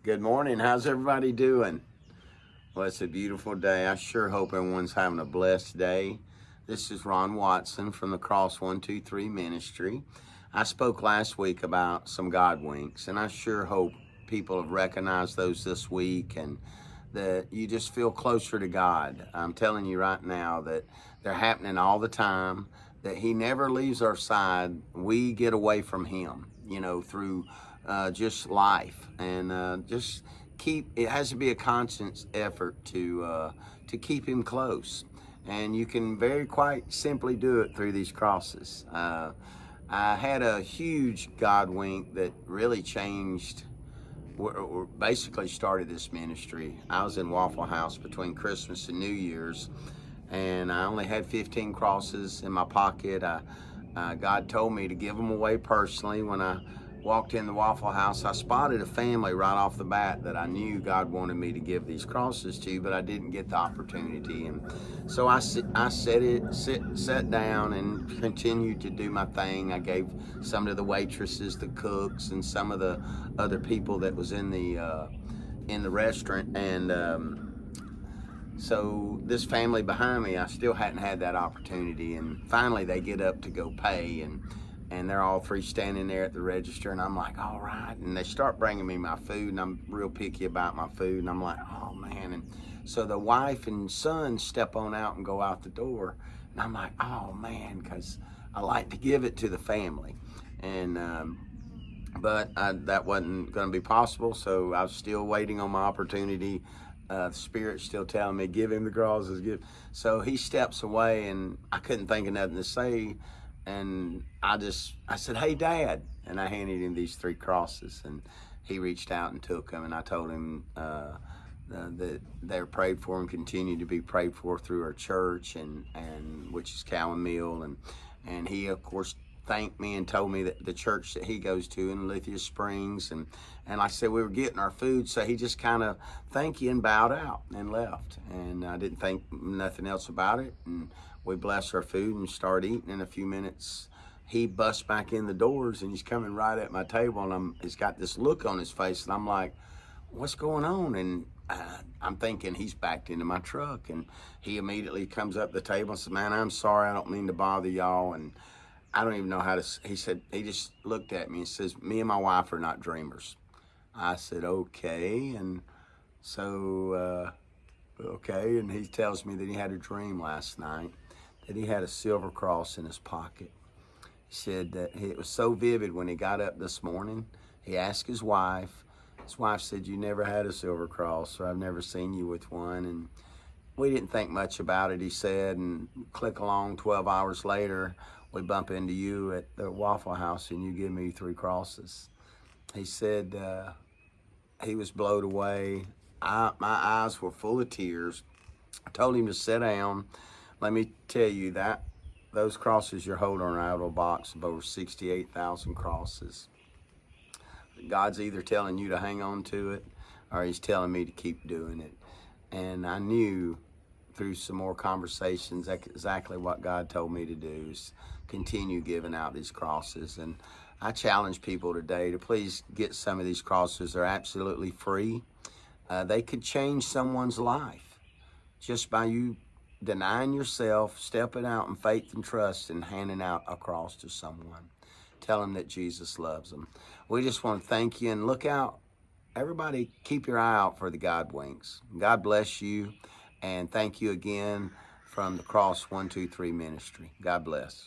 Good morning. How's everybody doing? Well, it's a beautiful day. I sure hope everyone's having a blessed day. This is Ron Watson from the Cross 123 Ministry. I spoke last week about some Godwinks, and I sure hope people have recognized those this week and that you just feel closer to God. I'm telling you right now that they're happening all the time, that He never leaves our side. We get away from Him, through just life, and just it has to be a constant effort to keep Him close. And you can very quite simply do it through these crosses. I had a huge Godwink that really changed, basically started this ministry. I was in Waffle House between Christmas and New Year's, and I only had 15 crosses in my pocket. God told me to give them away personally. When I walked in the Waffle House, I spotted a family right off the bat that I knew God wanted me to give these crosses to, but I didn't get the opportunity. And so I sat down and continued to do my thing. I gave some to the waitresses, the cooks, and some of the other people that was in the restaurant. And so this family behind me, I still hadn't had that opportunity, and finally they get up to go pay, and they're all three standing there at the register, and I'm like, all right, and they start bringing me my food, and I'm real picky about my food, and I'm like, oh man. And so the wife and son step on out and go out the door, and I'm like, oh man, because I like to give it to the family, and but that wasn't going to be possible, so I was still waiting on my opportunity. The Spirit's still telling me, give him the crosses, give. So he steps away, and I couldn't think of nothing to say. And I said, hey, Dad. And I handed him these 3 crosses, and he reached out and took them. And I told him that they're prayed for and continue to be prayed for through our church, and which is Cowan Mill. And he, of course, thanked me and told me that the church that he goes to in Lithia Springs, and like I said, we were getting our food, so he just kind of thanked you and bowed out and left, and I didn't think nothing else about it, and we blessed our food and started eating. In a few minutes he busts back in the doors, and he's coming right at my table, and he's got this look on his face, and I'm like, what's going on? And I'm thinking he's backed into my truck, and he immediately comes up the table and says, man, I'm sorry, I don't mean to bother y'all, and I don't even know how to, he said, he just looked at me and says, me and my wife are not dreamers. I said, okay. And so, okay. And he tells me that he had a dream last night, that he had a silver cross in his pocket. He said that it was so vivid when he got up this morning. He asked his wife. His wife said, you never had a silver cross, or I've never seen you with one. And we didn't think much about it, he said, and click along 12 hours later, we bump into you at the Waffle House, and you give me 3 crosses. He said he was blown away. My eyes were full of tears. I told him to sit down. Let me tell you that those crosses you're holding are out of a box of over 68,000 crosses. God's either telling you to hang on to it, or he's telling me to keep doing it. And I knew through some more conversations exactly what God told me to do is continue giving out these crosses. And I challenge people today to please get some of these crosses. They're absolutely free. They could change someone's life just by you denying yourself, stepping out in faith and trust, and handing out a cross to someone. Tell them that Jesus loves them. We just want to thank you, and look out. Everybody, keep your eye out for the Godwinks. God bless you, and thank you again from the Cross 123 Ministry. God bless.